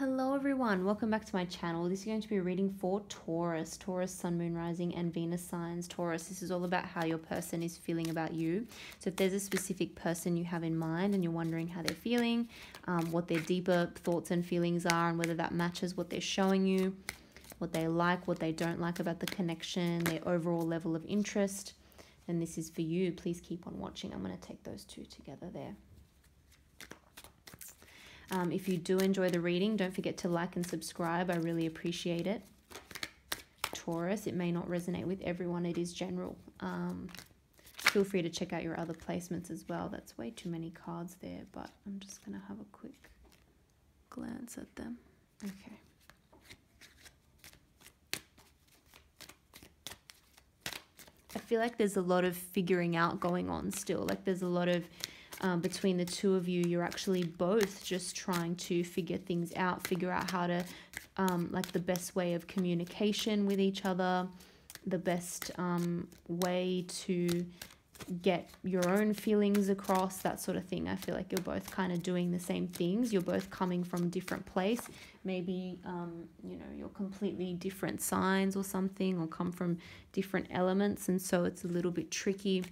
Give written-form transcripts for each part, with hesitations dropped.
Hello everyone, welcome back to my channel. This is going to be a reading for Taurus, Sun, Moon, Rising and Venus signs. Taurus, this is all about how your person is feeling about you. So if there's a specific person you have in mind and you're wondering how they're feeling, what their deeper thoughts and feelings are, and whether that matches what they're showing you, what they like, what they don't like about the connection, their overall level of interest, then this is for you. Please keep on watching. I'm going to take those two together there. If you do enjoy the reading, don't forget to like and subscribe. I really appreciate it. Taurus, it may not resonate with everyone. It is general. Feel free to check out your other placements as well. That's way too many cards there, but I'm just going to have a quick glance at them. Okay. I feel like there's a lot of figuring out going on still. Like there's a lot of between the two of you, you're actually both just trying to figure things out, figure out how to, like the best way of communication with each other, the best way to get your own feelings across, that sort of thing. I feel like you're both kind of doing the same things. You're both coming from a different place. Maybe, you know, you're completely different signs or something, or come from different elements. And so it's a little bit tricky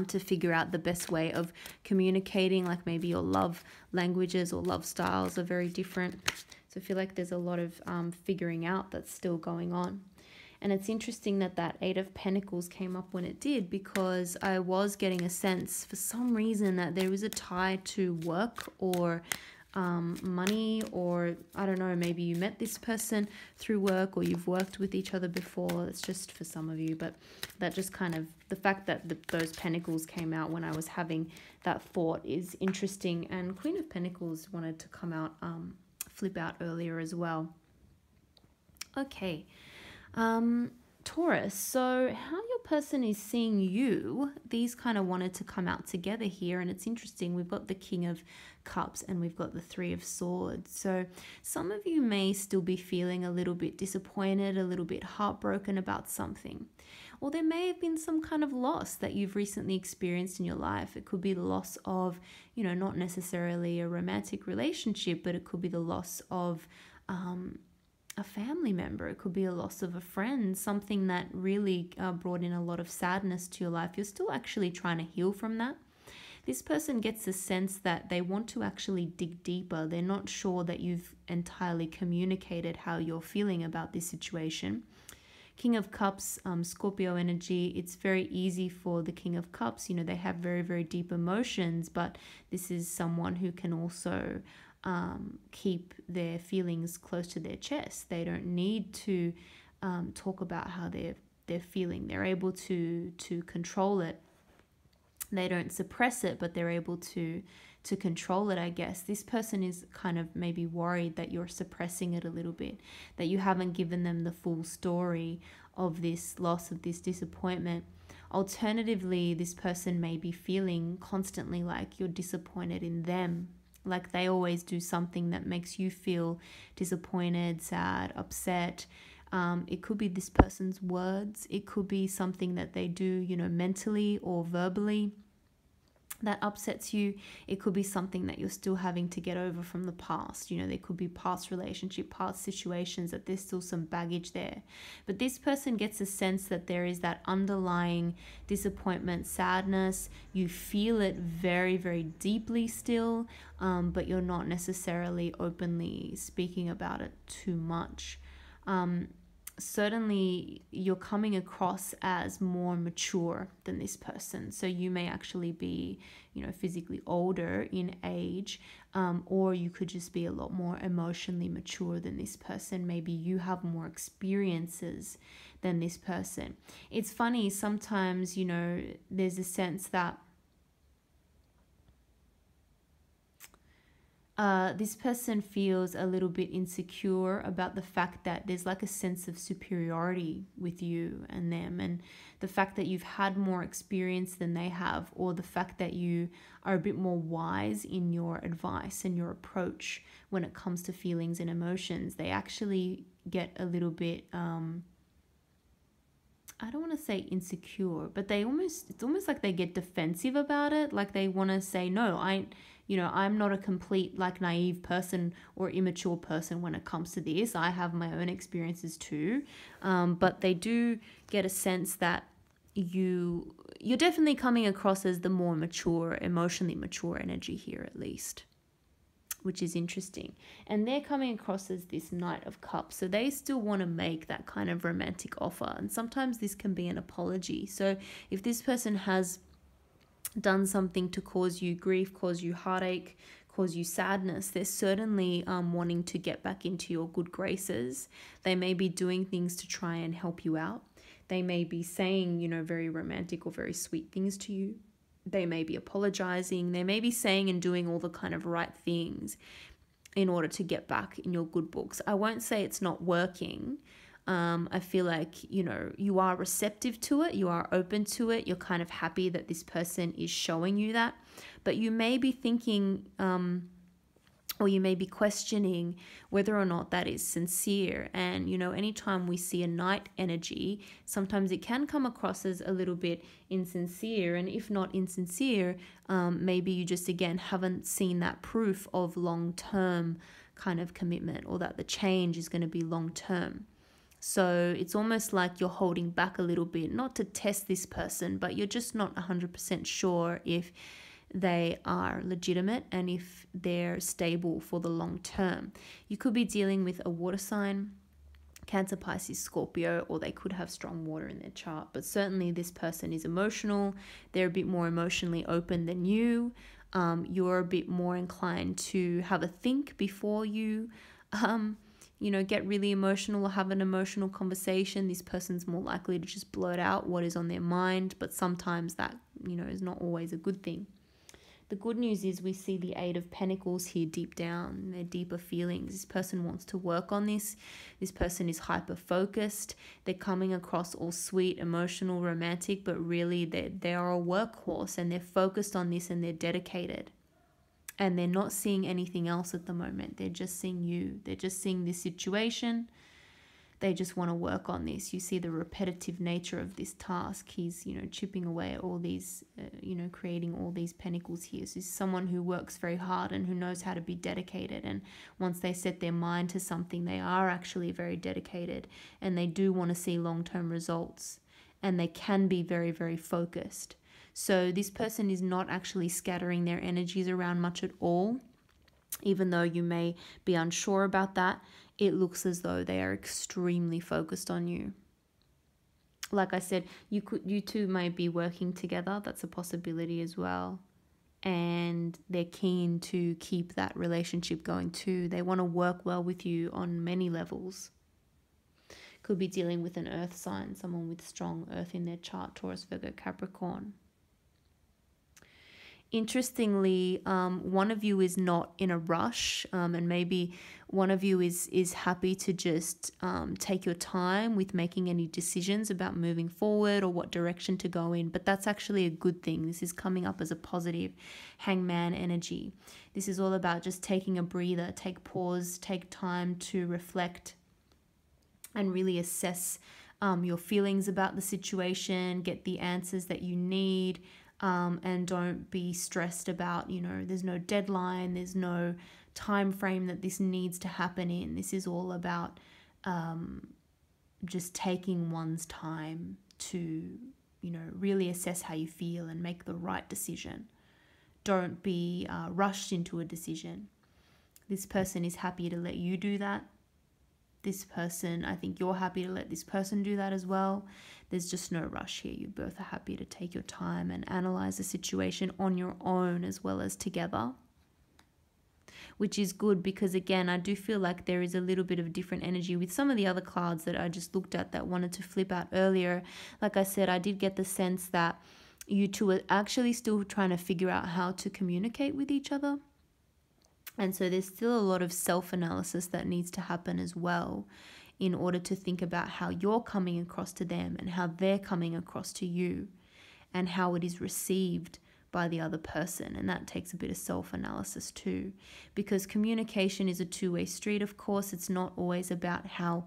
to figure out the best way of communicating. Like maybe your love languages or love styles are very different. So I feel like there's a lot of figuring out that's still going on. And it's interesting that that Eight of Pentacles came up when it did, because I was getting a sense for some reason that there is a tie to work or money, or I don't know, maybe you met this person through work or you've worked with each other before. It's just for some of you, but that just kind of, the fact that those pentacles came out when I was having that thought is interesting. And Queen of Pentacles wanted to come out, flip out earlier as well. Okay. Taurus, so how your person is seeing you, these kind of wanted to come out together here. And it's interesting, we've got the King of Cups and we've got the Three of Swords. So some of you may still be feeling a little bit disappointed, a little bit heartbroken about something. Or there may have been some kind of loss that you've recently experienced in your life. It could be the loss of, you know, not necessarily a romantic relationship, but it could be the loss of a family member. It could be a loss of a friend, something that really brought in a lot of sadness to your life. You're still actually trying to heal from that. This person gets a sense that they want to actually dig deeper. They're not sure that you've entirely communicated how you're feeling about this situation. King of Cups, Scorpio energy, it's very easy for the King of Cups. You know, they have very, very deep emotions, but this is someone who can also keep their feelings close to their chest. They don't need to talk about how they're feeling. They're able to control it. They don't suppress it, but they're able to control it, I guess. This person is kind of maybe worried that you're suppressing it a little bit, that you haven't given them the full story of this loss, of this disappointment. Alternatively, this person may be feeling constantly like you're disappointed in them. Like they always do something that makes you feel disappointed, sad, upset. It could be this person's words. It could be something that they do, you know, mentally or verbally that upsets you. It could be something that you're still having to get over from the past. You know, there could be past relationship, past situations, that there's still some baggage there. But this person gets a sense that there is that underlying disappointment, sadness. You feel it very, very deeply still, but you're not necessarily openly speaking about it too much. Certainly you're coming across as more mature than this person. So you may actually be, you know, physically older in age, or you could just be a lot more emotionally mature than this person. Maybe you have more experiences than this person. It's funny, sometimes, you know, there's a sense that this person feels a little bit insecure about the fact that there's like a sense of superiority with you and them, and the fact that you've had more experience than they have, or the fact that you are a bit more wise in your advice and your approach when it comes to feelings and emotions. They actually get a little bit I don't want to say insecure, but it's almost like they get defensive about it. Like they want to say, no, You know, I'm not a complete like naive person or immature person when it comes to this. I have my own experiences too. But they do get a sense that you're definitely coming across as the more mature, emotionally mature energy here at least, which is interesting. And they're coming across as this Knight of Cups. So they still want to make that kind of romantic offer. And sometimes this can be an apology. So if this person has done something to cause you grief, cause you heartache, cause you sadness, they're certainly wanting to get back into your good graces. They may be doing things to try and help you out. They may be saying, you know, very romantic or very sweet things to you. They may be apologizing. They may be saying and doing all the kind of right things in order to get back in your good books. I won't say it's not working. I feel like, you know, you are receptive to it. You are open to it. You're kind of happy that this person is showing you that. But you may be thinking, or you may be questioning whether or not that is sincere. And, you know, anytime we see a Knight energy, sometimes it can come across as a little bit insincere. And if not insincere, maybe you just, again, haven't seen that proof of long-term kind of commitment, or that the change is going to be long-term. So it's almost like you're holding back a little bit, not to test this person, but you're just not 100% sure if they are legitimate and if they're stable for the long term. You could be dealing with a water sign, Cancer, Pisces, Scorpio, or they could have strong water in their chart. But certainly this person is emotional. They're a bit more emotionally open than you. You're a bit more inclined to have a think before you you know, get really emotional or have an emotional conversation. This person's more likely to just blurt out what is on their mind, but sometimes that, you know, is not always a good thing. The good news is we see the Eight of Pentacles here deep down, their deeper feelings. This person wants to work on this. This person is hyper-focused. They're coming across all sweet, emotional, romantic, but really they are a workhorse, and they're focused on this and they're dedicated. And they're not seeing anything else at the moment. They're just seeing you. They're just seeing this situation. They just want to work on this. You see the repetitive nature of this task. He's, you know, chipping away at all these, you know, creating all these pentacles here. So he's someone who works very hard and who knows how to be dedicated. And once they set their mind to something, they are actually very dedicated. And they do want to see long-term results. And they can be very, very focused. So this person is not actually scattering their energies around much at all. Even though you may be unsure about that, it looks as though they are extremely focused on you. Like I said, you two might be working together. That's a possibility as well. And they're keen to keep that relationship going too. They want to work well with you on many levels. Could be dealing with an earth sign, someone with strong earth in their chart, Taurus, Virgo, Capricorn. Interestingly, one of you is not in a rush, and maybe one of you is happy to just take your time with making any decisions about moving forward or what direction to go in. But that's actually a good thing. This is coming up as a positive hangman energy. This is all about just taking a breather, take pause, take time to reflect and really assess your feelings about the situation, get the answers that you need. And don't be stressed about, you know, there's no deadline, there's no time frame that this needs to happen in. This is all about just taking one's time to, you know, really assess how you feel and make the right decision. Don't be rushed into a decision. This person is happy to let you do that. This person, I think you're happy to let this person do that as well. There's just no rush here. You both are happy to take your time and analyze the situation on your own as well as together, which is good because, again, I do feel like there is a little bit of a different energy with some of the other cards that I just looked at that wanted to flip out earlier. Like I said, I did get the sense that you two are actually still trying to figure out how to communicate with each other. And so there's still a lot of self-analysis that needs to happen as well in order to think about how you're coming across to them and how they're coming across to you and how it is received by the other person. And that takes a bit of self-analysis too, because communication is a two-way street. Of course, it's not always about how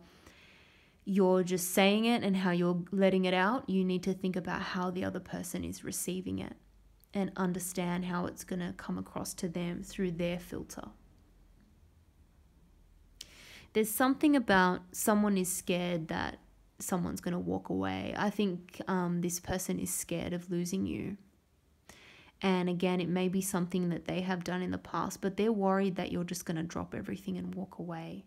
you're just saying it and how you're letting it out. You need to think about how the other person is receiving it. and understand how it's going to come across to them through their filter. There's something about someone is scared that someone's going to walk away. I think this person is scared of losing you. And again, it may be something that they have done in the past, but they're worried that you're just going to drop everything and walk away.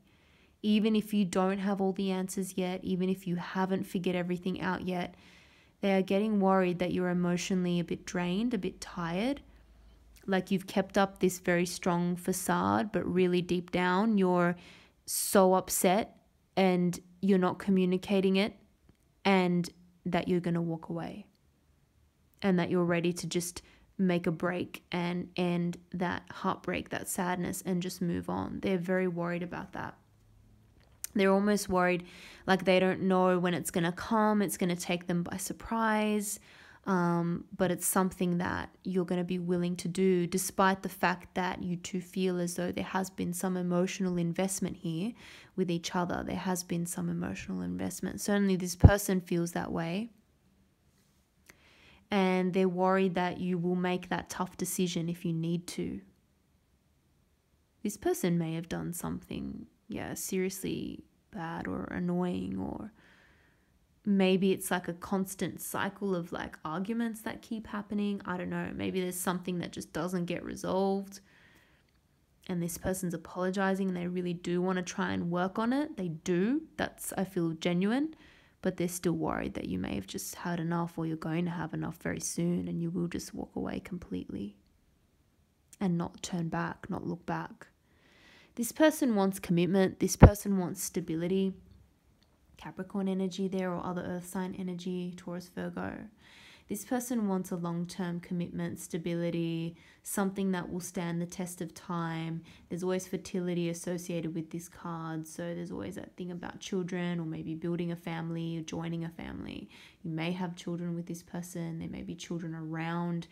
Even if you don't have all the answers yet, even if you haven't figured everything out yet, they are getting worried that you're emotionally a bit drained, a bit tired. Like you've kept up this very strong facade, but really deep down, you're so upset and you're not communicating it, and that you're going to walk away, and that you're ready to just make a break and end that heartbreak, that sadness, and just move on. They're very worried about that. They're almost worried, like they don't know when it's going to come. It's going to take them by surprise. But it's something that you're going to be willing to do, despite the fact that you two feel as though there has been some emotional investment here with each other. There has been some emotional investment. Certainly this person feels that way. And they're worried that you will make that tough decision if you need to. This person may have done something, seriously bad or annoying, or maybe it's like a constant cycle of like arguments that keep happening. I don't know. Maybe there's something that just doesn't get resolved, and this person's apologizing and they really do want to try and work on it. They do. That's, I feel, genuine. But they're still worried that you may have just had enough, or you're going to have enough very soon, and you will just walk away completely and not turn back, not look back. This person wants commitment. This person wants stability. Capricorn energy there, or other earth sign energy, Taurus, Virgo. This person wants a long-term commitment, stability, something that will stand the test of time. There's always fertility associated with this card. So there's always that thing about children, or maybe building a family, or joining a family. You may have children with this person. There may be children around.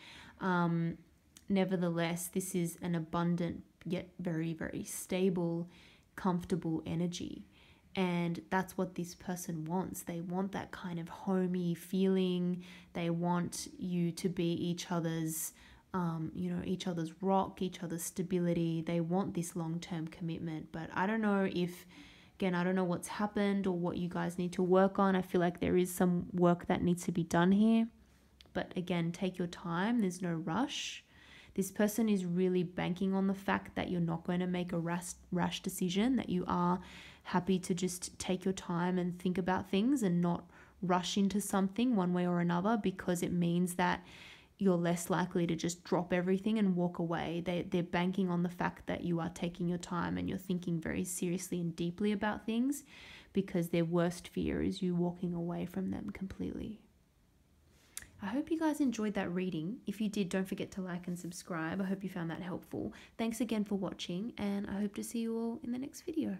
Nevertheless, this is an abundant yet very, very stable, comfortable energy. And that's what this person wants. They want that kind of homey feeling. They want you to be each other's, each other's rock, each other's stability. They want this long-term commitment. But I don't know if, again, I don't know what's happened or what you guys need to work on. I feel like there is some work that needs to be done here. But again, take your time. There's no rush. This person is really banking on the fact that you're not going to make a rash decision, that you are happy to just take your time and think about things and not rush into something one way or another, because it means that you're less likely to just drop everything and walk away. They're banking on the fact that you are taking your time and you're thinking very seriously and deeply about things, because their worst fear is you walking away from them completely. I hope you guys enjoyed that reading. If you did, don't forget to like and subscribe. I hope you found that helpful. Thanks again for watching, and I hope to see you all in the next video.